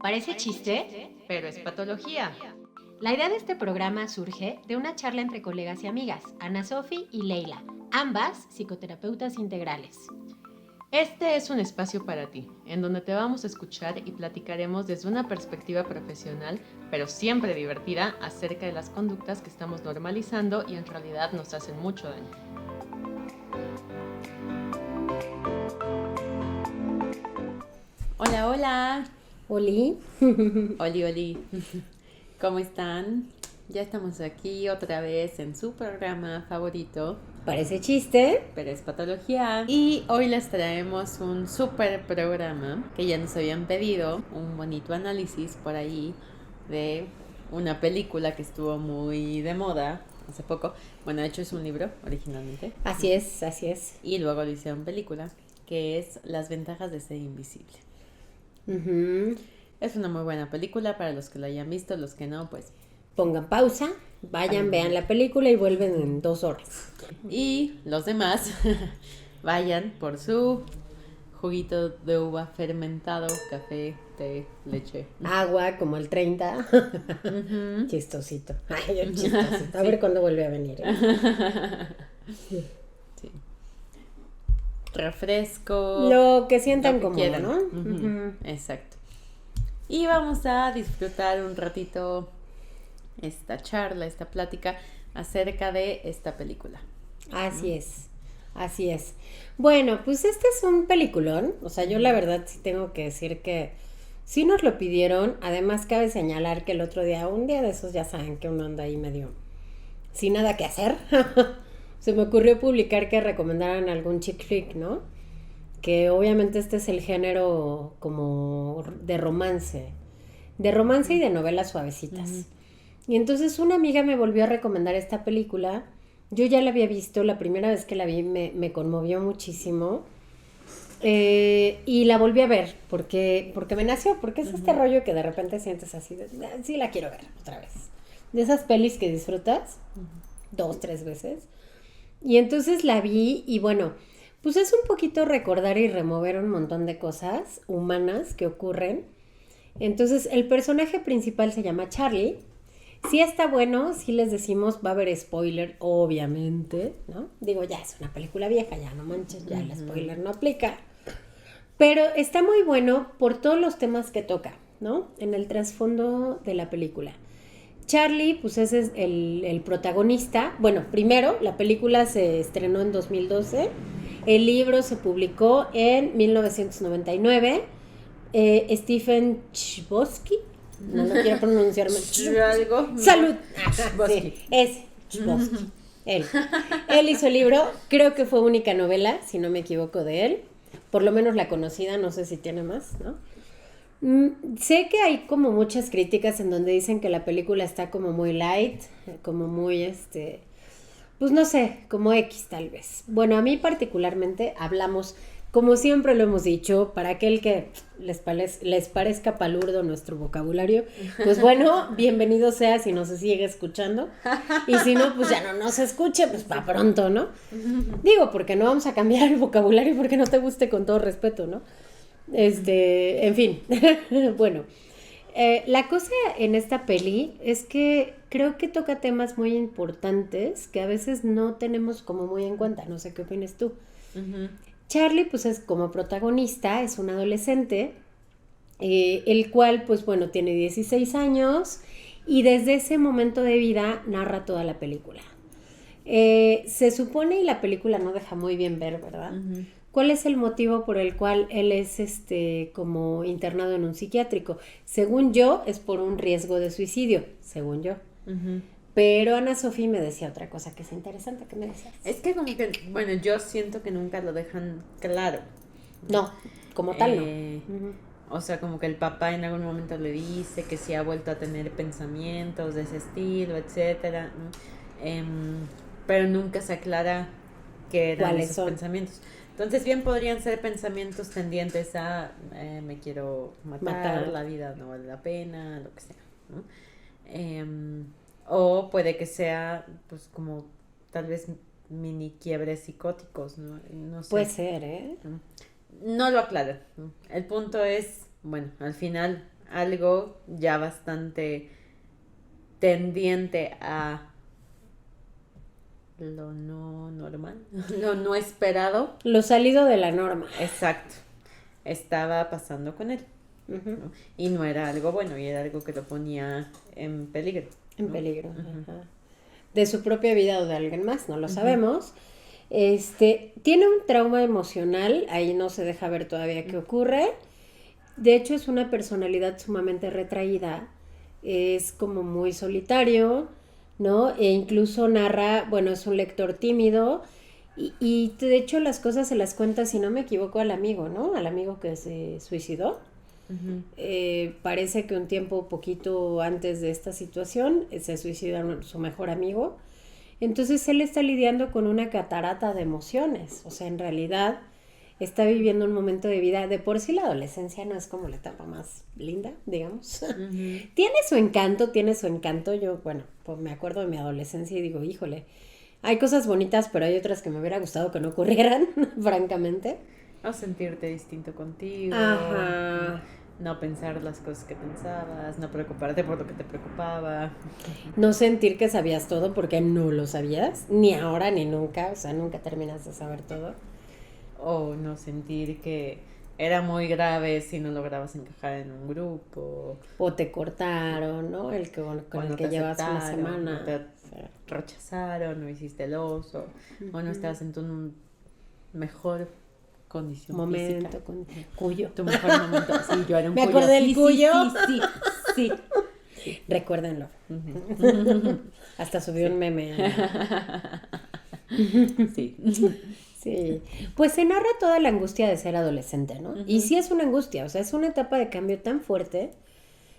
Parece chiste, pero es patología. la idea de este programa surge de una charla entre colegas y amigas, Ana Sofi y Leila, ambas psicoterapeutas integrales. Este es un espacio para ti, en donde te vamos a escuchar y platicaremos desde una perspectiva profesional, pero siempre divertida, acerca de las conductas que estamos normalizando y en realidad nos hacen mucho daño. Hola, hola. Oli. Oli, oli. ¿Cómo están? Ya estamos aquí otra vez en su programa favorito, Parece chiste. pero es patología. Y hoy les traemos un super programa que ya nos habían pedido, un bonito análisis por ahí de una película que estuvo muy de moda hace poco. Bueno, de hecho es un libro originalmente. Así es, así es. Y luego lo hicieron película, que es Las ventajas de ser invisible. Ujú. Es una muy buena película para los que la hayan visto, los que no, pues. Pongan pausa, vayan, vean la película y vuelven en 2 horas. Y los demás vayan por su juguito de uva fermentado, café, té, leche. Agua como el 30. Chistosito. Ay, el chistosito. A ver cuándo vuelve a venir. Sí. Refresco. Lo que sientan lo que cómodo, quieran. ¿no? Ujú. Exacto. Y vamos a disfrutar un ratito esta charla, esta plática acerca de esta película. Así es, así es. Bueno, pues este es un peliculón. O sea, yo la verdad sí tengo que decir que sí nos lo pidieron. Además, cabe señalar que el otro día, un día de esos, ya saben que uno anda ahí medio sin nada que hacer. Se me ocurrió publicar que recomendaran algún chick flick, ¿no? Que obviamente este es el género como de romance. De romance y de novelas suavecitas. Y entonces una amiga me volvió a recomendar esta película. Yo ya la había visto, la primera vez que la vi me conmovió muchísimo. Y la volví a ver porque me nació, porque es este rollo que de repente sientes así, sí la quiero ver otra vez. De esas pelis que disfrutas 2, 3 veces. Y entonces la vi y bueno, pues es un poquito recordar y remover un montón de cosas humanas que ocurren. Entonces el personaje principal se llama Charlie. Sí está bueno, sí les decimos, va a haber spoiler, obviamente, ¿no? Digo, ya es una película vieja, ya no manches, ya el spoiler no aplica. Pero está muy bueno por todos los temas que toca, ¿no? En el trasfondo de la película. Charlie, pues ese es el protagonista. Bueno, primero, la película se estrenó en 2012. El libro se publicó en 1999. Stephen Chbosky, no lo quiero pronunciar mal. Algo. Salud. Chbosky. Sí, ese, Chbosky. Él hizo el libro, creo que fue única novela, si no me equivoco, de él. Por lo menos la conocida, no sé si tiene más, ¿no? Sé que hay como muchas críticas en donde dicen que la película está como muy light, como muy, pues no sé, como X tal vez. Bueno, a mí particularmente hablamos, como siempre lo hemos dicho, para aquel que les parezca palurdo nuestro vocabulario, pues bueno, bienvenido sea si nos sigue escuchando. Y si no, pues ya no nos escuche, pues para pronto, ¿no? Digo, porque no vamos a cambiar el vocabulario porque no te guste con todo respeto, ¿no? En fin, bueno, la cosa en esta peli es que creo que toca temas muy importantes que a veces no tenemos como muy en cuenta, no sé qué opinas tú. Charlie pues es como protagonista, es un adolescente, el cual pues bueno tiene 16 años y desde ese momento de vida narra toda la película. Se supone y la película no deja muy bien ver, ¿verdad? ¿Cuál es el motivo por el cual él es como internado en un psiquiátrico? Según yo, es por un riesgo de suicidio, según yo. Pero Ana Sofía me decía otra cosa que es interesante, ¿qué me decías? Es que como que, bueno, yo siento que nunca lo dejan claro. No, como tal no. O sea, como que el papá en algún momento le dice que sí ha vuelto a tener pensamientos de ese estilo, etcétera, ¿no? Pero nunca se aclara qué eran ¿Cuáles esos son? Pensamientos. Entonces bien podrían ser pensamientos tendientes a me quiero matar, la vida no vale la pena, lo que sea, ¿no? O puede que sea pues como tal vez mini quiebres psicóticos, ¿no? No sé. Puede ser, ¿eh? No lo aclara. El punto es, bueno, al final algo ya bastante tendiente a lo no normal, lo no esperado. Lo salido de la norma. Exacto. Estaba pasando con él. Ujú. ¿No? Y no era algo bueno, y era algo que lo ponía en peligro. En ¿no? peligro. Ujú. Ajá. De su propia vida o de alguien más, no lo sabemos. Tiene un trauma emocional, ahí no se deja ver todavía qué ocurre. De hecho, es una personalidad sumamente retraída, es como muy solitario, ¿no? E incluso narra, bueno, es un lector tímido y de hecho las cosas se las cuenta, si no me equivoco, al amigo, ¿no? Al amigo que se suicidó. Ujú. Parece que un tiempo poquito antes de esta situación se suicida su mejor amigo. Entonces él está lidiando con una catarata de emociones. O sea, en realidad está viviendo un momento de vida. De por sí la adolescencia no es como la etapa más linda, digamos. Ujú. Tiene su encanto, tiene su encanto. Yo, bueno, pues me acuerdo de mi adolescencia y digo, híjole, hay cosas bonitas, pero hay otras que me hubiera gustado que no ocurrieran, francamente. O sentirte distinto contigo. Ajá. No pensar las cosas que pensabas, no preocuparte por lo que te preocupaba. No sentir que sabías todo porque no lo sabías, ni ahora ni nunca, o sea, nunca terminas de saber todo. O no sentir que era muy grave si no lograbas encajar en un grupo. O te cortaron, ¿no? El que, con O el no que te llevas una aceptaron, semana. o te O sea, rechazaron, o hiciste el oso, o no estabas en tu mejor condición momento física. con cuyo. Tu mejor momento. Sí, yo era un Me cuyo. acordé del Sí, cuyo. Sí, sí, sí. Recuérdenlo. Ujú. Hasta subió un meme. Sí. Sí. Pues se narra toda la angustia de ser adolescente, ¿no? Y Ujú. sí es una angustia, o sea, es una etapa de cambio tan fuerte.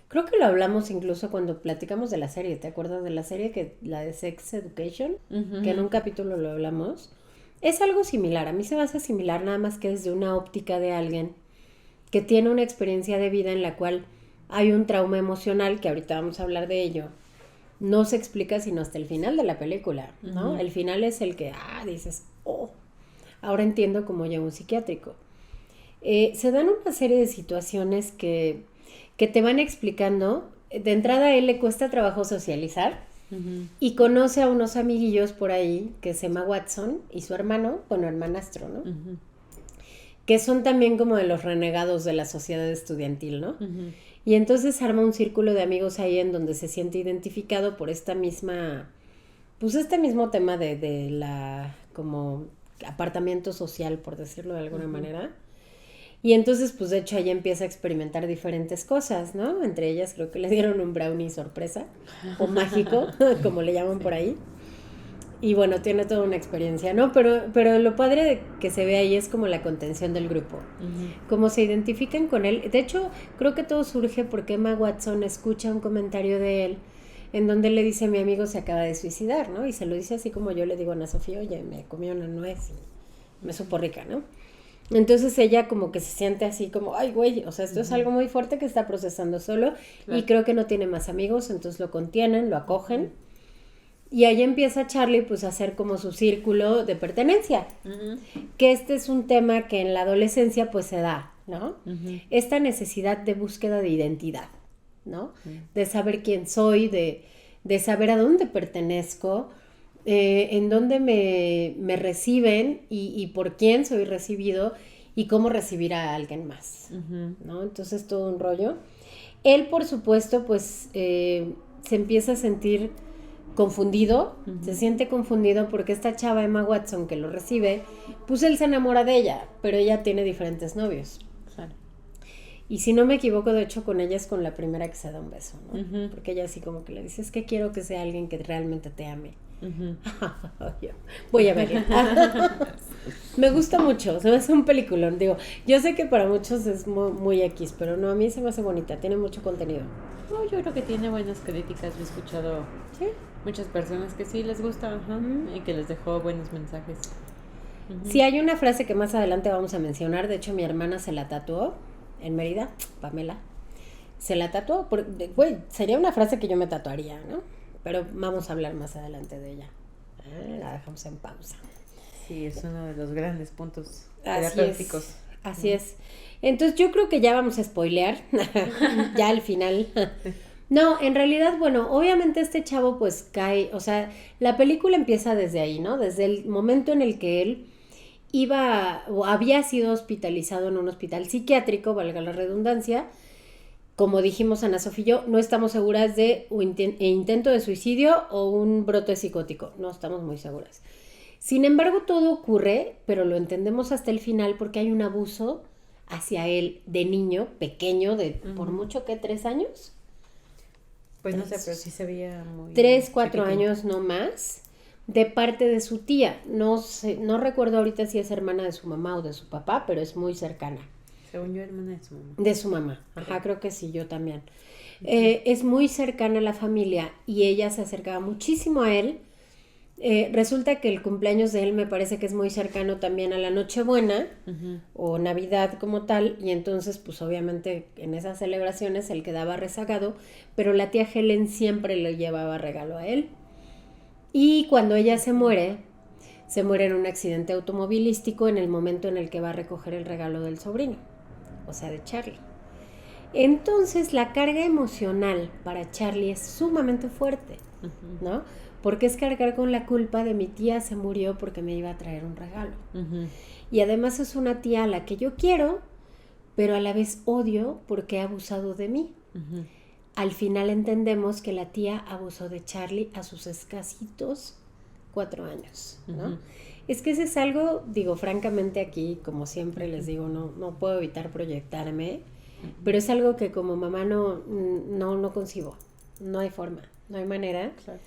Creo que lo hablamos incluso cuando platicamos de la serie. ¿Te acuerdas de la serie la de Sex Education? Ujú. Que en un capítulo lo hablamos. Es algo similar. A mí se me hace similar nada más que desde una óptica de alguien que tiene una experiencia de vida en la cual hay un trauma emocional, que ahorita vamos a hablar de ello. No se explica sino hasta el final de la película, ¿no? Ujú. El final es el que, dices, ahora entiendo cómo llega un psiquiátrico. Se dan una serie de situaciones que te van explicando. De entrada a él le cuesta trabajo socializar Ujú. y conoce a unos amiguillos por ahí que se llama Watson y su hermano, bueno, hermanastro, ¿no? Ujú. Que son también como de los renegados de la sociedad estudiantil, ¿no? Ujú. Y entonces arma un círculo de amigos ahí en donde se siente identificado por esta misma, pues este mismo tema de la, como apartamiento social, por decirlo de alguna manera. Y entonces, pues de hecho, ella empieza a experimentar diferentes cosas, ¿no? Entre ellas creo que le dieron un brownie sorpresa, o mágico, como le llaman por ahí. Y bueno, tiene toda una experiencia, ¿no? Pero lo padre de que se ve ahí es como la contención del grupo. Ujú. Cómo se identifican con él. De hecho, creo que todo surge porque Emma Watson escucha un comentario de él en donde le dice, mi amigo se acaba de suicidar, ¿no? Y se lo dice así como yo le digo a Ana Sofía, oye, me comí una nuez y me supo rica, ¿no? Entonces ella como que se siente así como, ay, güey, o sea, esto es algo muy fuerte que está procesando solo Claro. y creo que no tiene más amigos, entonces lo contienen, lo acogen. Y ahí empieza Charlie pues a hacer como su círculo de pertenencia, Ujú. que este es un tema que en la adolescencia pues se da, ¿no? Ujú. Esta necesidad de búsqueda de identidad, ¿no? Sí. De saber quién soy, de saber a dónde pertenezco, en dónde me reciben y por quién soy recibido y cómo recibir a alguien más, Ujú. ¿no? Entonces todo un rollo. Él, por supuesto, pues se empieza a sentir confundido, se siente confundido porque esta chava Emma Watson que lo recibe, pues él se enamora de ella, pero ella tiene diferentes novios. Claro. Y si no me equivoco, de hecho, con ella es con la primera que se da un beso, ¿no? Ujú. Porque ella así como que le dice, es que quiero que sea alguien que realmente te ame. Ujú. Voy a verla. Me gusta mucho, se me hace un peliculón. Digo, yo sé que para muchos es muy, muy X, pero no, a mí se me hace bonita, tiene mucho contenido. No, yo creo que tiene buenas críticas. Yo he escuchado ¿Sí? muchas personas que sí les gusta, ajá, Ujú. y que les dejó buenos mensajes. Ujú. Sí, hay una frase que más adelante vamos a mencionar. De hecho, mi hermana se la tatuó en Mérida, Pamela. Se la tatuó. Güey, sería una frase que yo me tatuaría, ¿no? Pero vamos a hablar más adelante de ella. La dejamos en pausa. Sí, es uno de los grandes puntos Así terapéuticos. es. Así es. Entonces yo creo que ya vamos a spoilear, ya al final. No, en realidad, bueno, obviamente este chavo pues cae, o sea, la película empieza desde ahí, ¿no? Desde el momento en el que él iba o había sido hospitalizado en un hospital psiquiátrico, valga la redundancia. Como dijimos Ana Sofía y yo, no estamos seguras de un intento de suicidio o un brote psicótico, no estamos muy seguras. Sin embargo, todo ocurre, pero lo entendemos hasta el final porque hay un abuso hacia él de niño, pequeño, de por mucho que 3 años. Pues no sé, pero sí se veía muy 3, 4 chiquitín. años no más, de parte de su tía. No sé, no recuerdo ahorita si es hermana de su mamá o de su papá, pero es muy cercana. Según yo, hermana de su mamá. De su mamá, ajá, creo que sí, yo también. Es muy cercana a la familia y ella se acercaba muchísimo a él. Resulta que el cumpleaños de él me parece que es muy cercano también a la Nochebuena o Navidad como tal, y entonces pues obviamente en esas celebraciones él quedaba rezagado, pero la tía Helen siempre le llevaba regalo a él. Y cuando ella se muere en un accidente automovilístico en el momento en el que va a recoger el regalo del sobrino, o sea, de Charlie. Entonces la carga emocional para Charlie es sumamente fuerte, ¿no? Porque es cargar con la culpa de mi tía se murió porque me iba a traer un regalo. Y además es una tía a la que yo quiero, pero a la vez odio porque ha abusado de mí. Al final entendemos que la tía abusó de Charlie a sus escasitos 4 años, ¿no? Es que ese es algo, digo, francamente aquí, como siempre les digo, no puedo evitar proyectarme, pero es algo que como mamá no concibo. No hay forma, no hay manera. Claro.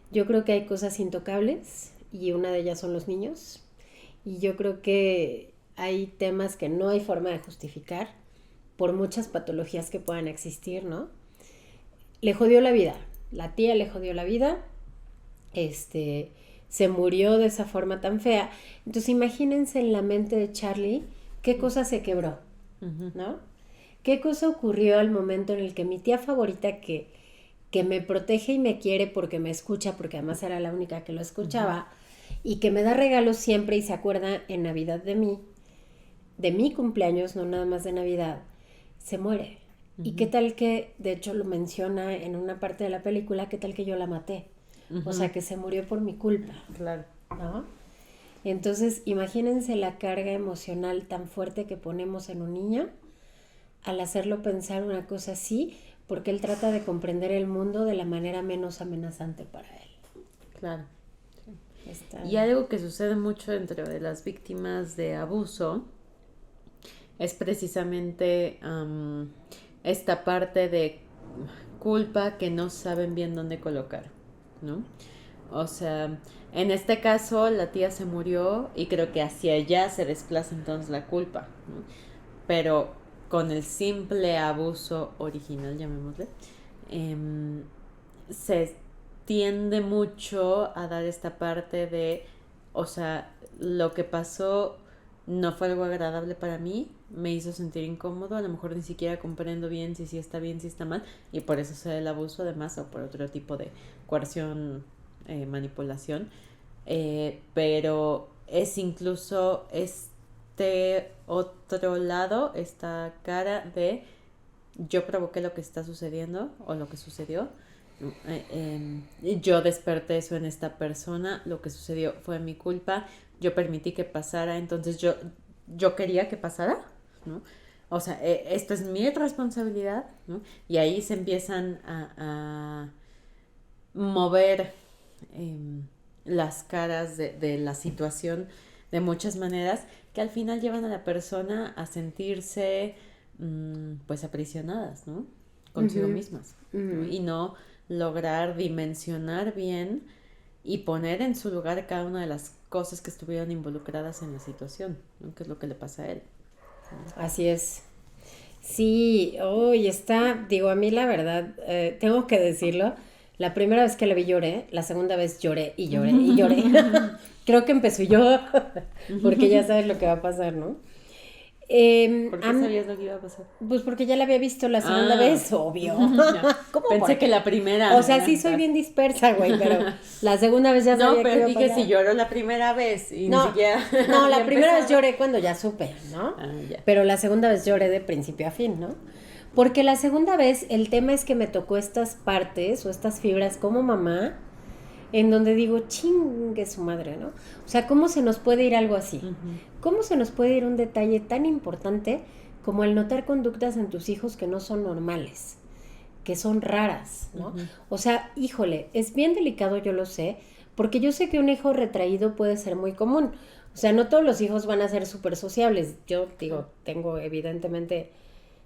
Yo creo que hay cosas intocables y una de ellas son los niños. Y yo creo que hay temas que no hay forma de justificar por muchas patologías que puedan existir, ¿no? Le jodió la vida, la tía le jodió la vida, se murió de esa forma tan fea. Entonces imagínense en la mente de Charlie qué cosa se quebró, ¿no? ¿Qué cosa ocurrió al momento en el que mi tía favorita que me protege y me quiere porque me escucha, porque además era la única que lo escuchaba, y que me da regalos siempre y se acuerda en Navidad de mi cumpleaños, no nada más de Navidad, se muere? ¿Y qué tal que, de hecho lo menciona en una parte de la película, qué tal que yo la maté? O sea, que se murió por mi culpa. Claro. ¿No? Entonces, imagínense la carga emocional tan fuerte que ponemos en un niño al hacerlo pensar una cosa así, porque él trata de comprender el mundo de la manera menos amenazante para él. Claro. Y algo que sucede mucho dentro de las víctimas de abuso es precisamente esta parte de culpa que no saben bien dónde colocar, ¿no? O sea, en este caso la tía se murió y creo que hacia allá se desplaza entonces la culpa, ¿no? Pero con el simple abuso original, llamémosle, se tiende mucho a dar esta parte de, o sea, lo que pasó no fue algo agradable para mí, me hizo sentir incómodo, a lo mejor ni siquiera comprendo bien si está bien, si está mal, y por eso se da el abuso además, o por otro tipo de coerción, manipulación, pero es incluso otro lado, esta cara de yo provoqué lo que está sucediendo o lo que sucedió, yo desperté eso en esta persona, lo que sucedió fue mi culpa, yo permití que pasara, entonces yo quería que pasara, ¿no? O sea, esto es mi responsabilidad, ¿no? Y ahí se empiezan a mover las caras de la situación de muchas maneras que al final llevan a la persona a sentirse pues aprisionadas, ¿no? Consigo mismas, ¿no? Y no lograr dimensionar bien y poner en su lugar cada una de las cosas que estuvieron involucradas en la situación, ¿no? Que es lo que le pasa a él, ¿no? Así es. Sí, hoy digo, a mí la verdad, tengo que decirlo, la primera vez que la vi lloré, la segunda vez lloré y lloré y lloré. Creo que empezó yo, porque ya sabes lo que va a pasar, ¿no? ¿Por qué sabías lo que iba a pasar? Pues porque ya la había visto la segunda vez, obvio. ¿Cómo pensé que la primera. O sea, sí soy bien dispersa, güey, pero la segunda vez ya sabía que iba a pasar. No, pero dije si lloró la primera vez y no, ni siquiera... No, la primera vez lloré cuando ya supe, ¿no? Ya. Pero la segunda vez lloré de principio a fin, ¿no? Porque la segunda vez el tema es que me tocó estas partes o estas fibras como mamá, en donde digo, chingue su madre, ¿no? O sea, ¿cómo se nos puede ir algo así? ¿Cómo se nos puede ir un detalle tan importante como el notar conductas en tus hijos que no son normales, que son raras, ¿no? O sea, híjole, es bien delicado, yo lo sé, porque yo sé que un hijo retraído puede ser muy común. O sea, no todos los hijos van a ser súper sociables. Yo digo, tengo evidentemente...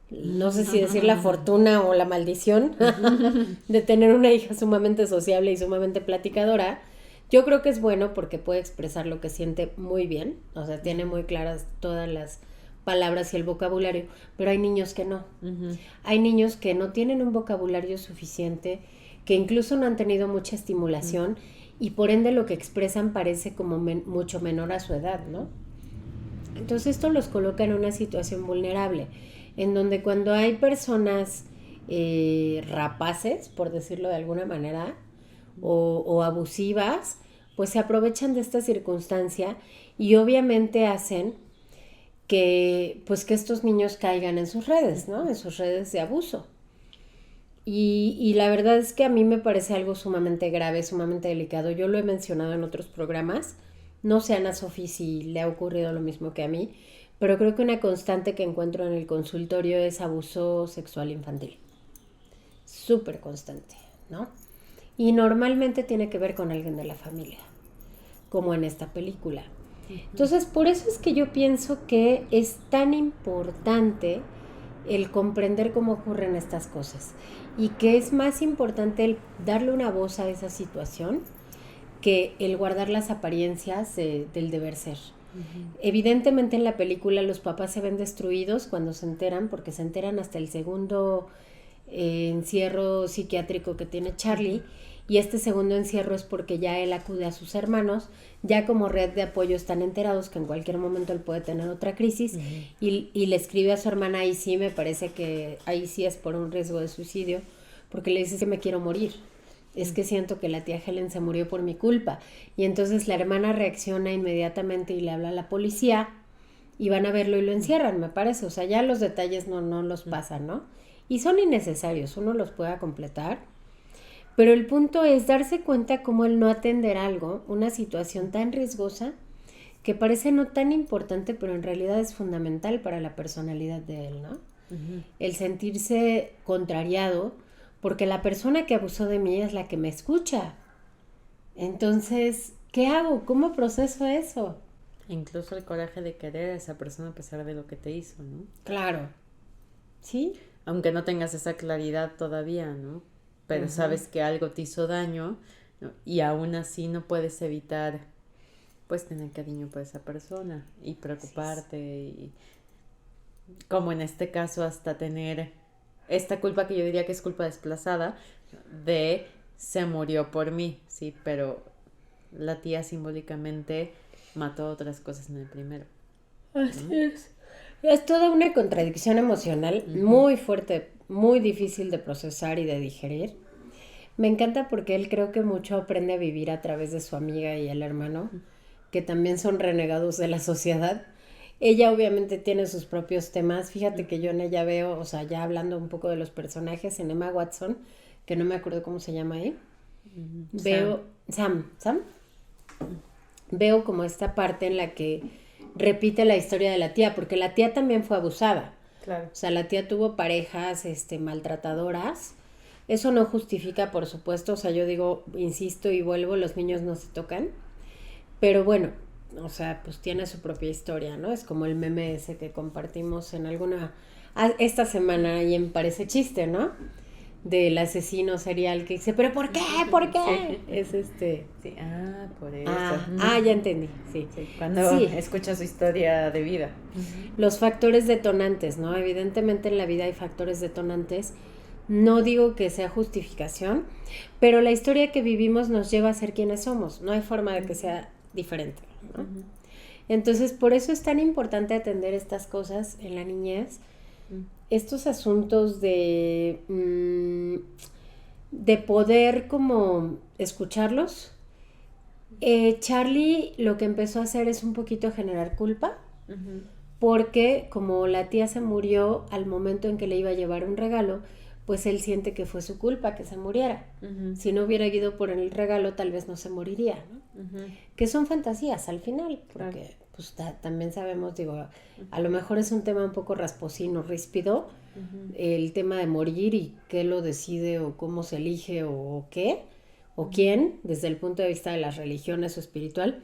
no sé si decir la fortuna o la maldición de tener una hija sumamente sociable y sumamente platicadora. Yo creo que es bueno porque puede expresar lo que siente muy bien, o sea, tiene muy claras todas las palabras y el vocabulario, pero hay niños que no. Hay niños que no tienen un vocabulario suficiente, que incluso no han tenido mucha estimulación y por ende lo que expresan parece como mucho menor a su edad, ¿no? Entonces esto los coloca en una situación vulnerable, en donde cuando hay personas rapaces, por decirlo de alguna manera, o abusivas, pues se aprovechan de esta circunstancia y obviamente hacen que, pues, que estos niños caigan en sus redes, ¿no? En sus redes de abuso. Y la verdad es que a mí me parece algo sumamente grave, sumamente delicado. Yo lo he mencionado en otros programas. No sé, Ana Sofi, si le ha ocurrido lo mismo que a mí, pero creo que una constante que encuentro en el consultorio es abuso sexual infantil. Súper constante, ¿no? Y normalmente tiene que ver con alguien de la familia, como en esta película. Entonces, por eso es que yo pienso que es tan importante el comprender cómo ocurren estas cosas y que es más importante el darle una voz a esa situación que el guardar las apariencias del deber ser. Evidentemente en la película los papás se ven destruidos cuando se enteran, porque se enteran hasta el segundo encierro psiquiátrico que tiene Charlie, y este segundo encierro es porque ya él acude a sus hermanos, ya como red de apoyo están enterados que en cualquier momento él puede tener otra crisis, y le escribe a su hermana, ahí sí me parece que ahí sí es por un riesgo de suicidio, porque le dice que me quiero morir. Es que siento que la tía Helen se murió por mi culpa. Y entonces la hermana reacciona inmediatamente y le habla a la policía y van a verlo y lo encierran, me parece. O sea, ya los detalles no los pasan, ¿no? Y son innecesarios, uno los pueda completar. Pero el punto es darse cuenta cómo el no atender algo, una situación tan riesgosa, que parece no tan importante, pero en realidad es fundamental para la personalidad de él, ¿no? El sentirse contrariado, porque la persona que abusó de mí es la que me escucha. Entonces, ¿qué hago? ¿Cómo proceso eso? Incluso el coraje de querer a esa persona a pesar de lo que te hizo, ¿no? Claro. ¿Sí? Aunque no tengas esa claridad todavía, ¿no? Pero sabes que algo te hizo daño, ¿no? Y aún así no puedes evitar, pues, tener cariño por esa persona y preocuparte y, como en este caso, hasta tener esta culpa que yo diría que es culpa desplazada de se murió por mí, sí, pero la tía simbólicamente mató otras cosas en el primero. Así es. Es toda una contradicción emocional muy fuerte, muy difícil de procesar y de digerir. Me encanta porque él creo que mucho aprende a vivir a través de su amiga y el hermano, que también son renegados de la sociedad. Ella obviamente tiene sus propios temas. Fíjate que yo en ella veo, o sea, ya hablando un poco de los personajes, en Emma Watson, que no me acuerdo cómo se llama ahí, veo Sam. Veo como esta parte en la que repite la historia de la tía, porque la tía también fue abusada. Claro. O sea, la tía tuvo parejas maltratadoras. Eso no justifica, por supuesto, o sea, yo digo, insisto y vuelvo, los niños no se tocan. Pero bueno, o sea, pues tiene su propia historia, ¿no? Es como el meme ese que compartimos en alguna... esta semana y en Parece Chiste, ¿no? Del asesino serial que dice, ¿pero por qué? ¿Por qué? Es Sí, por eso. Ya entendí, sí. Cuando escuchas su historia de vida. Los factores detonantes, ¿no? Evidentemente en la vida hay factores detonantes. No digo que sea justificación, pero la historia que vivimos nos lleva a ser quienes somos. No hay forma de que sea diferente, ¿no? Entonces, por eso es tan importante atender estas cosas en la niñez, estos asuntos de poder como escucharlos. Charlie lo que empezó a hacer es un poquito generar culpa, porque como la tía se murió al momento en que le iba a llevar un regalo, pues él siente que fue su culpa que se muriera. Si no hubiera ido por el regalo, tal vez no se moriría, ¿no? Que son fantasías al final, porque pues también sabemos, digo, a lo mejor es un tema un poco rasposino, ríspido, el tema de morir y qué lo decide o cómo se elige o qué, o quién, desde el punto de vista de las religiones o espiritual.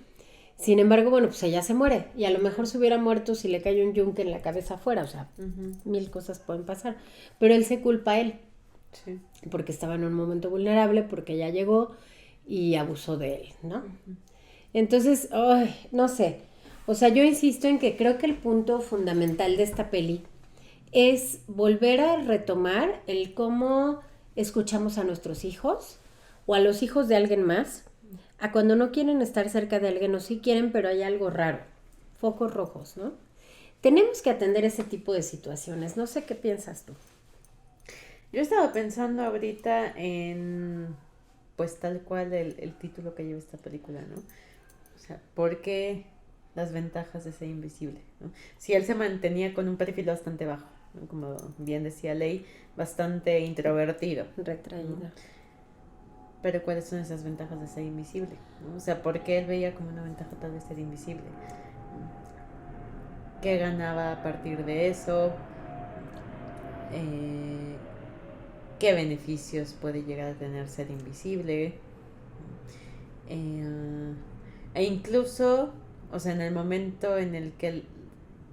Sin embargo, bueno, pues ella se muere y a lo mejor se hubiera muerto si le cayó un yunque en la cabeza afuera, o sea, mil cosas pueden pasar, pero él se culpa a él, porque estaba en un momento vulnerable, porque ella llegó y abusó de él, ¿no? Entonces, no sé, o sea, yo insisto en que creo que el punto fundamental de esta peli es volver a retomar el cómo escuchamos a nuestros hijos o a los hijos de alguien más, a cuando no quieren estar cerca de alguien o sí quieren, pero hay algo raro, focos rojos, ¿no? Tenemos que atender ese tipo de situaciones. No sé qué piensas tú. Yo estaba pensando ahorita en, pues tal cual el título que lleva esta película, ¿no? O sea, ¿por qué las ventajas de ser invisible, ¿no? Si él se mantenía con un perfil bastante bajo, ¿no? Como bien decía Ley, bastante introvertido. Retraído. ¿No? Pero ¿cuáles son esas ventajas de ser invisible? ¿No? O sea, ¿por qué él veía como una ventaja tal vez ser invisible? ¿Qué ganaba a partir de eso? ¿Qué beneficios puede llegar a tener ser invisible? E incluso, o sea, en el momento en el que él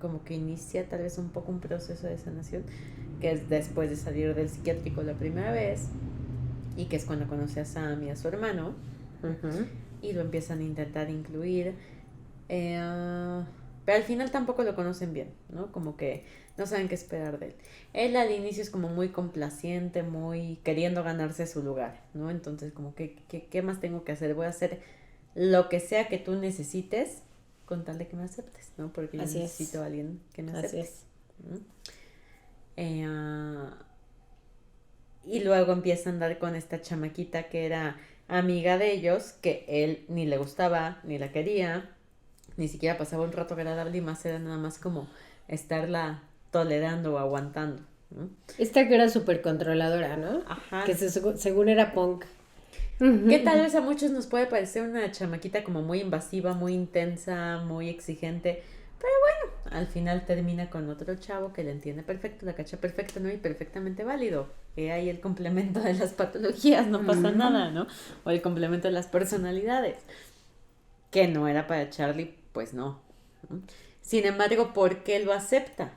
como que inicia tal vez un poco un proceso de sanación, que es después de salir del psiquiátrico la primera vez, y que es cuando conoce a Sam y a su hermano, y lo empiezan a intentar incluir, pero al final tampoco lo conocen bien, ¿no? Como que no saben qué esperar de él. Él al inicio es como muy complaciente, muy queriendo ganarse su lugar, ¿no? Entonces como que, ¿qué más tengo que hacer? Voy a hacer lo que sea que tú necesites con tal de que me aceptes, ¿no? Porque yo necesito a alguien que me acepte. Así es. Y luego empieza a andar con esta chamaquita que era amiga de ellos, que él ni le gustaba, ni la quería, ni siquiera pasaba un rato agradable, y más era nada más como estarla tolerando o aguantando, ¿no? Esta que era súper controladora, ¿no? Ajá. Que según era punk. Que tal vez a muchos nos puede parecer una chamaquita como muy invasiva, muy intensa, muy exigente, pero bueno, al final termina con otro chavo que le entiende perfecto, la cacha perfecto, ¿no? Y perfectamente válido. Ahí el complemento de las patologías, no pasa nada, ¿no? O el complemento de las personalidades. Que no era para Charlie, pues no. Sin embargo, ¿por qué lo acepta?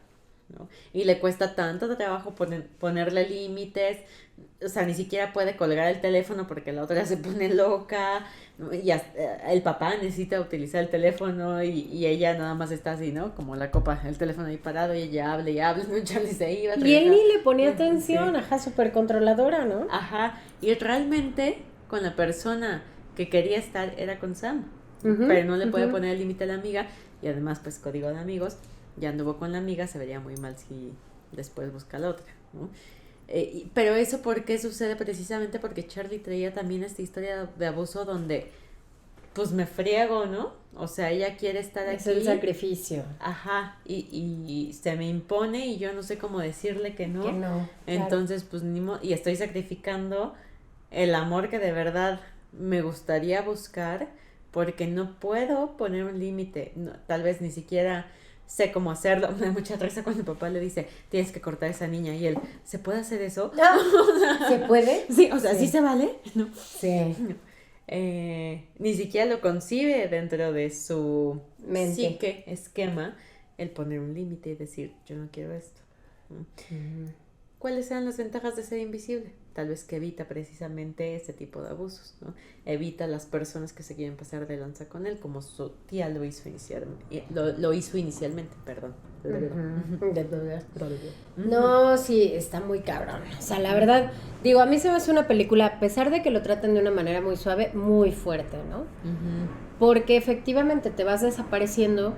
¿No? Y le cuesta tanto trabajo ponerle límites, o sea, ni siquiera puede colgar el teléfono porque la otra se pone loca, ¿no? Y el papá necesita utilizar el teléfono y ella nada más está así, ¿no? Como la copa, el teléfono ahí parado y ella habla y habla, ¿no? Charlie se iba. Y él ni le ponía atención, sí. Ajá, súper controladora, ¿no? Ajá, y realmente con la persona que quería estar era con Sam, pero no le puede poner el límite a la amiga y además pues código de amigos. Ya anduvo con la amiga, se vería muy mal si después busca a la otra, ¿no? Pero eso, ¿por qué sucede? Precisamente porque Charlie traía también esta historia de abuso donde, pues me friego, ¿no? O sea, ella quiere estar aquí. Es el sacrificio. Ajá, y se me impone y yo no sé cómo decirle que no. Que no. Entonces, pues ni modo, y estoy sacrificando el amor que de verdad me gustaría buscar porque no puedo poner un límite, no, tal vez ni siquiera sé cómo hacerlo. Me da mucha risa cuando el papá le dice, tienes que cortar a esa niña, y él, ¿se puede hacer eso? ¿Se puede? Sí, o sea, ¿sí se vale? No. Sí. Ni siquiera lo concibe dentro de su mente, psique, esquema, el poner un límite y decir, yo no quiero esto. ¿Cuáles sean las ventajas de ser invisible? tal vez que evita precisamente ese tipo de abusos, ¿no? Evita a las personas que se quieren pasar de lanza con él, como su tía lo hizo inicialmente, perdón. No, sí, está muy cabrón. O sea, la verdad, digo, a mí se me hace una película, a pesar de que lo tratan de una manera muy suave, muy fuerte, ¿no? Porque efectivamente te vas desapareciendo,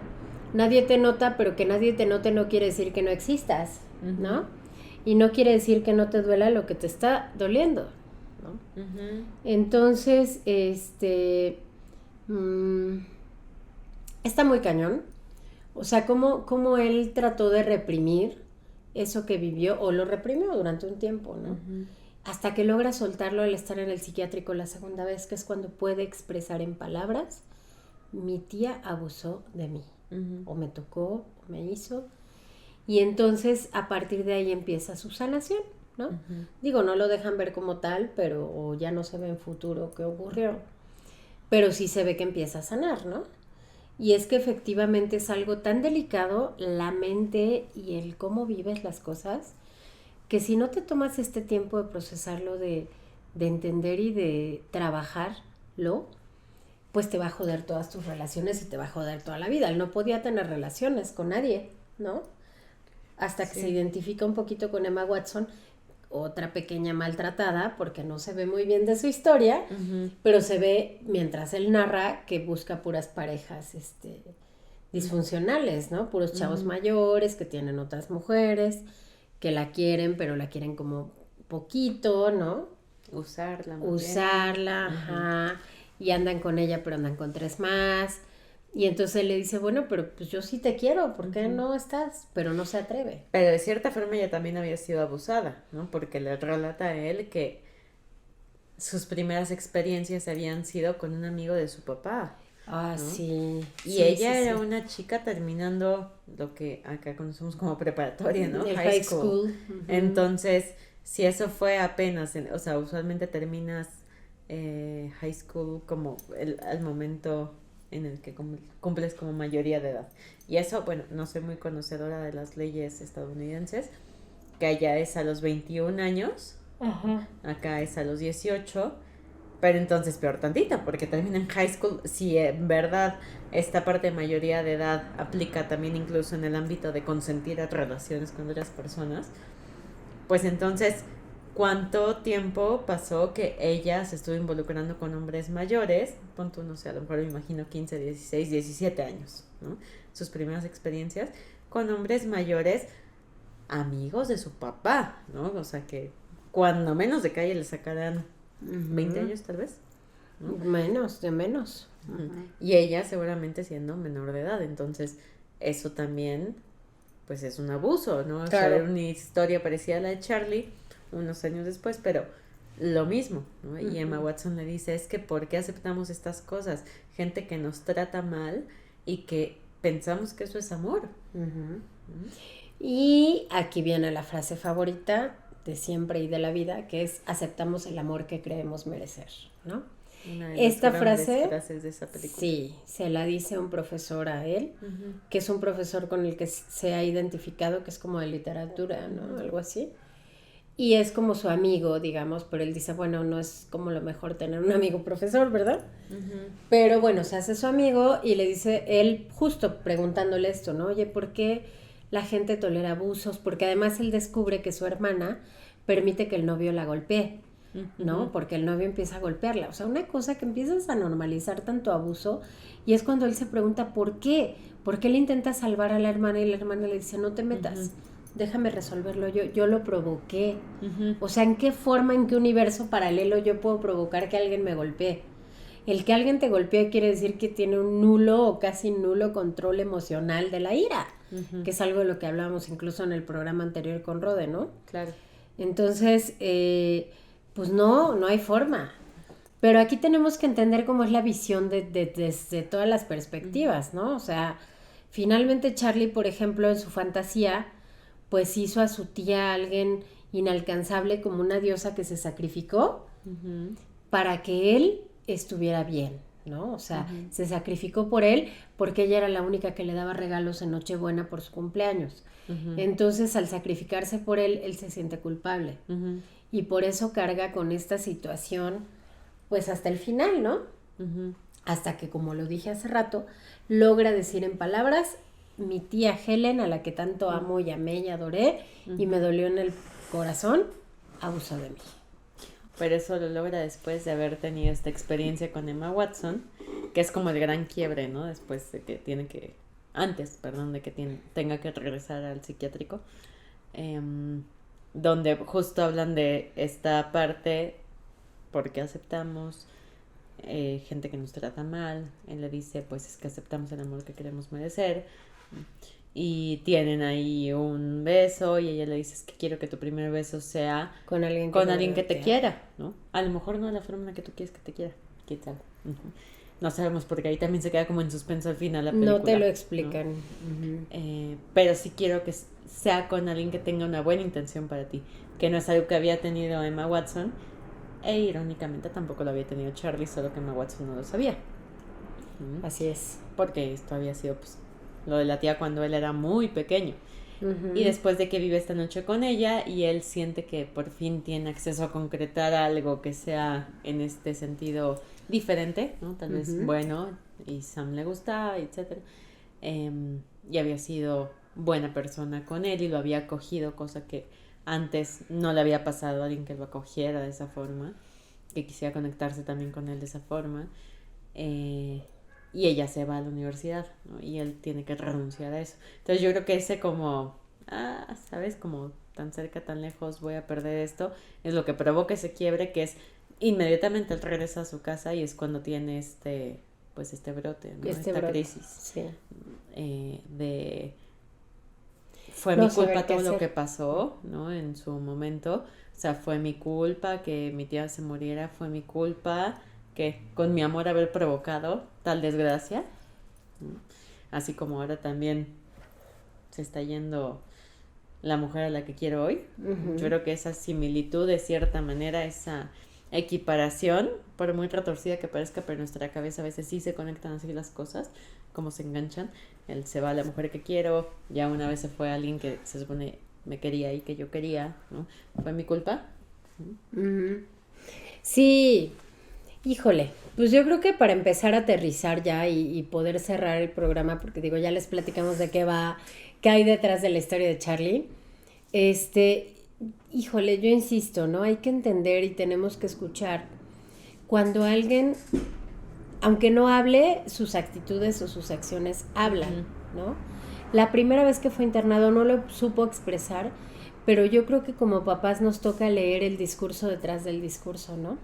nadie te nota, pero que nadie te note no quiere decir que no existas, ¿no? Y no quiere decir que no te duela lo que te está doliendo, ¿no? Entonces, está muy cañón. O sea, cómo él trató de reprimir eso que vivió, o lo reprimió durante un tiempo, ¿no? Hasta que logra soltarlo al estar en el psiquiátrico la segunda vez, que es cuando puede expresar en palabras: mi tía abusó de mí, o me tocó, o me hizo. Y entonces a partir de ahí empieza su sanación, ¿no? Digo, no lo dejan ver como tal, pero o ya no se ve en futuro qué ocurrió, pero sí se ve que empieza a sanar, ¿no? Y es que efectivamente es algo tan delicado, la mente y el cómo vives las cosas, que si no te tomas este tiempo de procesarlo, de entender y de trabajarlo, pues te va a joder todas tus relaciones y te va a joder toda la vida. Él no podía tener relaciones con nadie, ¿no? Hasta que se identifica un poquito con Emma Watson, otra pequeña maltratada, porque no se ve muy bien de su historia, pero se ve, mientras él narra, que busca puras parejas disfuncionales, ¿no? Puros chavos mayores que tienen otras mujeres, que la quieren, pero la quieren como poquito, ¿no? Usarla, ajá. Y andan con ella, pero andan con 3 más. Y entonces él le dice, bueno, pero pues yo sí te quiero, ¿por qué no estás? Pero no se atreve. Pero de cierta forma ella también había sido abusada, ¿no? Porque le relata a él que sus primeras experiencias habían sido con un amigo de su papá. Ah, ¿no? Sí. Y sí, ella era una chica terminando lo que acá conocemos como preparatoria, ¿no? El high school. Entonces, si eso fue apenas, o sea, usualmente terminas high school como al momento en el que cumples como mayoría de edad. Y eso, bueno, no soy muy conocedora de las leyes estadounidenses, que allá es a los 21 años, acá es a los 18, pero entonces peor tantita, porque también en high school, si en verdad esta parte de mayoría de edad aplica también incluso en el ámbito de consentir relaciones con otras personas, pues entonces, ¿cuánto tiempo pasó que ella se estuvo involucrando con hombres mayores? Punto, no sé, a lo mejor me imagino 15, 16, 17 años, ¿no? Sus primeras experiencias con hombres mayores, amigos de su papá, ¿no? O sea que cuando menos de calle le sacarán 20 años tal vez, ¿no? Menos. Y ella seguramente siendo menor de edad, entonces eso también pues es un abuso, ¿no? Claro. O sea, una historia parecida a la de Charlie unos años después, pero lo mismo, ¿no? Y Emma Watson le dice, es que ¿por qué aceptamos estas cosas? Gente que nos trata mal y que pensamos que eso es amor. Y aquí viene la frase favorita de siempre y de la vida, que es: aceptamos el amor que creemos merecer, ¿no? Una de Esta las grandes frase, frases de esa película. sí, se la dice un profesor a él, que es un profesor con el que se ha identificado, que es como de literatura, ¿no? Algo así. Y es como su amigo, digamos, pero él dice, bueno, no es como lo mejor tener un amigo profesor, ¿verdad? Pero bueno, se hace su amigo y le dice, él justo preguntándole esto, ¿no? Oye, ¿por qué la gente tolera abusos? Porque además él descubre que su hermana permite que el novio la golpee, ¿no? Porque el novio empieza a golpearla. O sea, una cosa que empiezas a normalizar tanto abuso, y es cuando él se pregunta, ¿por qué? ¿Por qué le intenta salvar a la hermana? Y la hermana le dice, no te metas. Déjame resolverlo yo lo provoqué. O sea, ¿en qué forma, en qué universo paralelo yo puedo provocar que alguien me golpee? El que alguien te golpee quiere decir que tiene un nulo o casi nulo control emocional de la ira, que es algo de lo que hablábamos incluso en el programa anterior con Rode, ¿no? Claro. Entonces, pues no hay forma. Pero aquí tenemos que entender cómo es la visión desde todas las perspectivas, ¿no? O sea, finalmente Charlie, por ejemplo, en su fantasía, pues hizo a su tía alguien inalcanzable, como una diosa que se sacrificó para que él estuviera bien, ¿no? O sea, se sacrificó por él porque ella era la única que le daba regalos en Nochebuena por su cumpleaños. Entonces, al sacrificarse por él, él se siente culpable. Y por eso carga con esta situación, pues hasta el final, ¿no? Hasta que, como lo dije hace rato, logra decir en palabras, mi tía Helen, a la que tanto amo y amé y adoré, y me dolió en el corazón, abusó de mí. Pero eso lo logra después de haber tenido esta experiencia con Emma Watson, que es como el gran quiebre, ¿no? Después de que de que tenga que regresar al psiquiátrico, donde justo hablan de esta parte, porque aceptamos gente que nos trata mal. Él le dice, pues es que aceptamos el amor que queremos merecer. Y tienen ahí un beso y ella le dice, es que quiero que tu primer beso sea con alguien que te quiera, ¿no? A lo mejor no de la forma en la que tú quieres que te quiera, quién sabe. No sabemos, porque ahí también se queda como en suspenso al final la película. No te lo explican. ¿No? Pero sí quiero que sea con alguien que tenga una buena intención para ti, que no es algo que había tenido Emma Watson, e irónicamente tampoco lo había tenido Charlie, solo que Emma Watson no lo sabía. Así es. Porque esto había sido, pues, lo de la tía cuando él era muy pequeño. Y después de que vive esta noche con ella y él siente que por fin tiene acceso a concretar algo que sea en este sentido diferente, ¿no? Tal vez bueno, y Sam le gusta, etcétera. Y había sido buena persona con él y lo había acogido, cosa que antes no le había pasado a alguien que lo acogiera de esa forma, que quisiera conectarse también con él de esa forma. Y ella se va a la universidad, ¿no? Y él tiene que renunciar a eso. Entonces yo creo que ese como, ¿sabes? Como tan cerca, tan lejos, voy a perder esto, es lo que provoca ese quiebre, que es inmediatamente él regresa a su casa y es cuando tiene este brote, ¿no? Esta crisis. Sí. Fue mi culpa todo lo que pasó, ¿no? En su momento. O sea, fue mi culpa que mi tía se muriera, fue mi culpa que con mi amor haber provocado tal desgracia. Así como ahora también se está yendo la mujer a la que quiero hoy. Yo creo que esa similitud, de cierta manera, esa equiparación, por muy retorcida que parezca, pero en nuestra cabeza a veces sí se conectan así las cosas, como se enganchan. Él se va a la mujer que quiero, ya una vez se fue a alguien que se supone me quería y que yo quería, ¿no? ¿Fue mi culpa? Sí, híjole, pues yo creo que para empezar a aterrizar ya y poder cerrar el programa, porque digo, ya les platicamos de qué va, qué hay detrás de la historia de Charlie, híjole, yo insisto, ¿no? Hay que entender y tenemos que escuchar cuando alguien, aunque no hable, sus actitudes o sus acciones hablan, ¿no? La primera vez que fue internado no lo supo expresar, pero yo creo que como papás nos toca leer el discurso detrás del discurso, ¿no?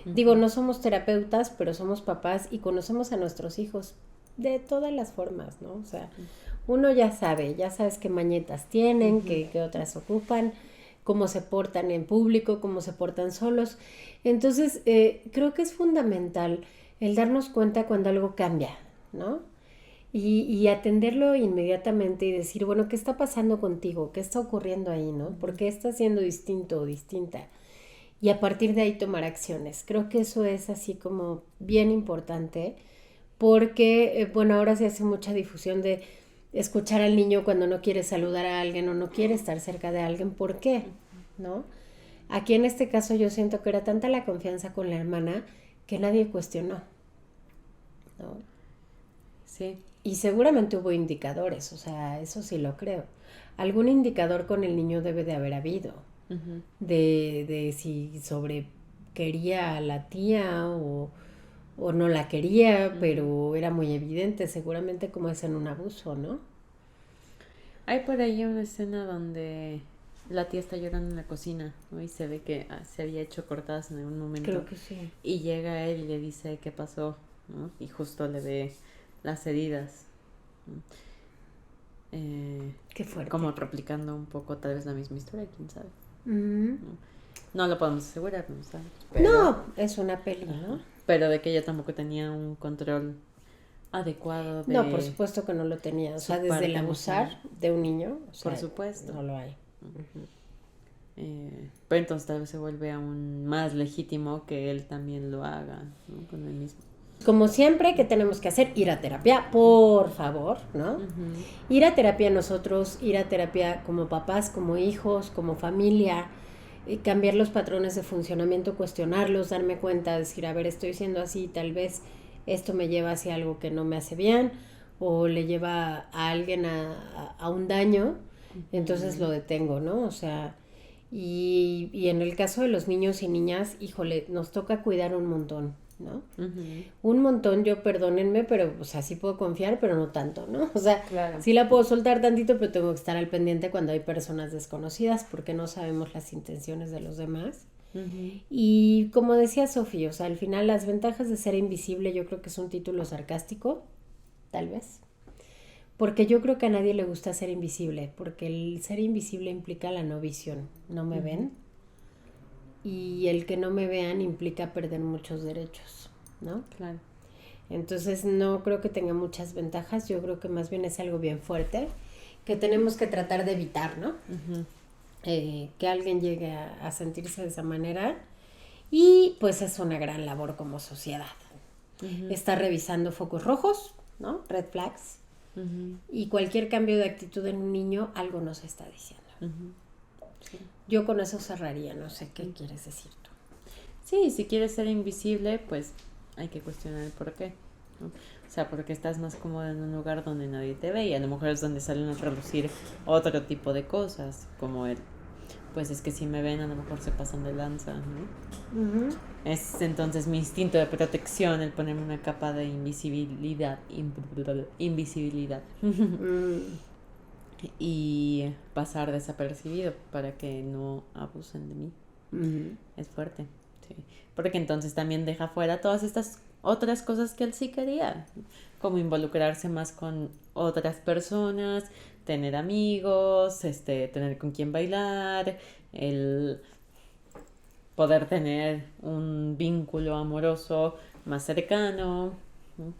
Digo, no somos terapeutas, pero somos papás y conocemos a nuestros hijos de todas las formas, ¿no? O sea, uno ya sabes qué mañetas tienen, qué otras ocupan, cómo se portan en público, cómo se portan solos. Entonces, creo que es fundamental el darnos cuenta cuando algo cambia, ¿no? Y atenderlo inmediatamente y decir, bueno, ¿qué está pasando contigo? ¿Qué está ocurriendo ahí, no? ¿Por qué estás siendo distinto o distinta? Y a partir de ahí tomar acciones. Creo que eso es así como bien importante porque, bueno, ahora se hace mucha difusión de escuchar al niño cuando no quiere saludar a alguien o no quiere estar cerca de alguien. ¿Por qué? ¿No? Aquí en este caso yo siento que era tanta la confianza con la hermana que nadie cuestionó, ¿no? Sí. Y seguramente hubo indicadores, o sea, eso sí lo creo. Algún indicador con el niño debe de haber habido. De si quería a la tía o no la quería, pero era muy evidente, seguramente como es en un abuso, ¿no? Hay por ahí una escena donde la tía está llorando en la cocina, ¿no? Y se ve que se había hecho cortadas en algún momento. Creo que sí. Y llega él y le dice qué pasó, ¿no? Y justo le ve las heridas, ¿no? Qué fuerte. Como replicando un poco tal vez la misma historia, quién sabe. No lo podemos asegurar, ¿no? ¿Sabes? Pero, no, es una peli, ¿no? Pero de que ella tampoco tenía un control adecuado de... No, por supuesto que no lo tenía. O sea, desde el abusar de un niño, o sea, por supuesto. No lo hay. Pero entonces tal vez se vuelve aún más legítimo que él también lo haga, ¿no? Con él mismo. Como siempre, ¿qué tenemos que hacer? Ir a terapia, por favor, ¿no? Uh-huh. Ir a terapia nosotros, ir a terapia como papás, como hijos, como familia, cambiar los patrones de funcionamiento, cuestionarlos, darme cuenta, decir, a ver, estoy siendo así, tal vez esto me lleva hacia algo que no me hace bien o le lleva a alguien a un daño, entonces lo detengo, ¿no? O sea, y en el caso de los niños y niñas, híjole, nos toca cuidar un montón, ¿no? Uh-huh. Un montón, yo perdónenme, pero o sea, sí puedo confiar, pero no tanto, ¿no? O sea, Claro. sí la puedo soltar tantito, pero tengo que estar al pendiente cuando hay personas desconocidas porque no sabemos las intenciones de los demás. Uh-huh. Y como decía Sofía, o sea, al final las ventajas de ser invisible yo creo que es un título sarcástico, tal vez. Porque yo creo que a nadie le gusta ser invisible, porque el ser invisible implica la no visión, no me ven. Y el que no me vean implica perder muchos derechos, ¿no? Claro. Entonces no creo que tenga muchas ventajas, yo creo que más bien es algo bien fuerte que tenemos que tratar de evitar, ¿no? Uh-huh. Que alguien llegue a sentirse de esa manera y pues es una gran labor como sociedad. Uh-huh. Estar revisando focos rojos, ¿no? Red flags. Uh-huh. Y cualquier cambio de actitud en un niño algo nos está diciendo. Uh-huh. Sí. Yo con eso cerraría, no sé qué quieres decir tú. Sí, si quieres ser invisible, pues hay que cuestionar el por qué, ¿no? O sea, porque estás más cómodo en un lugar donde nadie te ve y a lo mejor es donde salen a relucir otro tipo de cosas, como el, pues es que si me ven a lo mejor se pasan de lanza, ¿no? Uh-huh. Es entonces mi instinto de protección el ponerme una capa de invisibilidad. Y pasar desapercibido para que no abusen de mí. Uh-huh. Es fuerte, sí. Porque entonces también deja fuera todas estas otras cosas que él sí quería, como involucrarse más con otras personas, tener amigos, tener con quién bailar, el poder tener un vínculo amoroso más cercano, ¿no?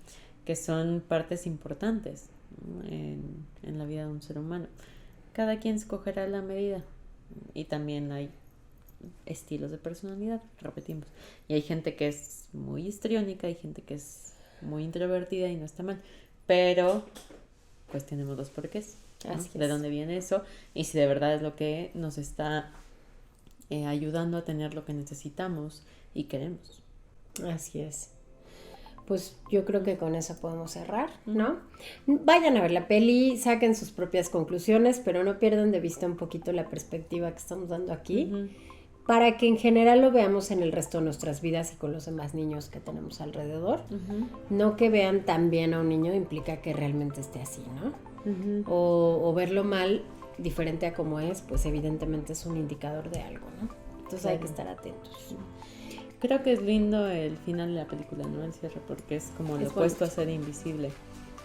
Que son partes importantes, ¿no? en la vida de un ser humano. Cada quien escogerá la medida y también hay estilos de personalidad, repetimos. Y hay gente que es muy histriónica, hay gente que es muy introvertida y no está mal. Pero pues tenemos los porqués, ¿no? De dónde viene eso y si de verdad es lo que nos está ayudando a tener lo que necesitamos y queremos. Así es. Pues yo creo que con eso podemos cerrar, ¿no? Vayan a ver la peli, saquen sus propias conclusiones, pero no pierdan de vista un poquito la perspectiva que estamos dando aquí, Uh-huh. para que en general lo veamos en el resto de nuestras vidas y con los demás niños que tenemos alrededor. Uh-huh. No que vean tan bien a un niño implica que realmente esté así, ¿no? Uh-huh. O verlo mal, diferente a como es, pues evidentemente es un indicador de algo, ¿no? Entonces hay que estar atentos. Creo que es lindo el final de la película, ¿no? El cierre, porque es como lo opuesto a ser invisible.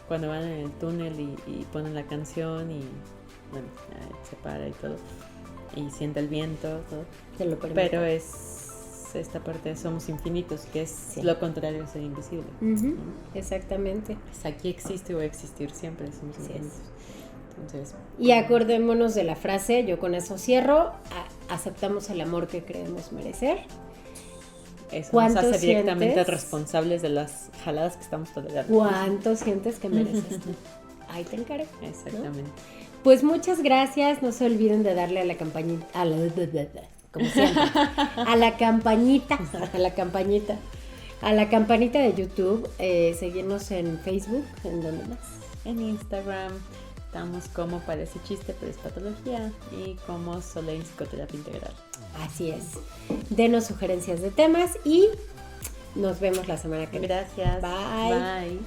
Cuando van en el túnel y ponen la canción y bueno, se para y todo. Y siente el viento, todo. Te lo permite. Pero es esta parte de somos infinitos, que es lo contrario a ser invisible. Uh-huh. Exactamente. Pues aquí existe o va a existir siempre, somos infinitos. Entonces, y acordémonos de la frase, yo con eso cierro, aceptamos el amor que creemos merecer. Eso nos hace directamente responsables de las jaladas que estamos tolerando. ¿Cuánto sientes que mereces tú? Ahí te encargo. Exactamente. ¿No? Pues muchas gracias, no se olviden de darle a la campanita, como siempre, a la campanita de YouTube, seguirnos en Facebook, ¿en dónde más? En Instagram estamos como Parece Chiste pero es Patología y como Soleil Psicoterapia Integral. Así es. Denos sugerencias de temas y nos vemos la semana que viene. Gracias. Bye. Bye.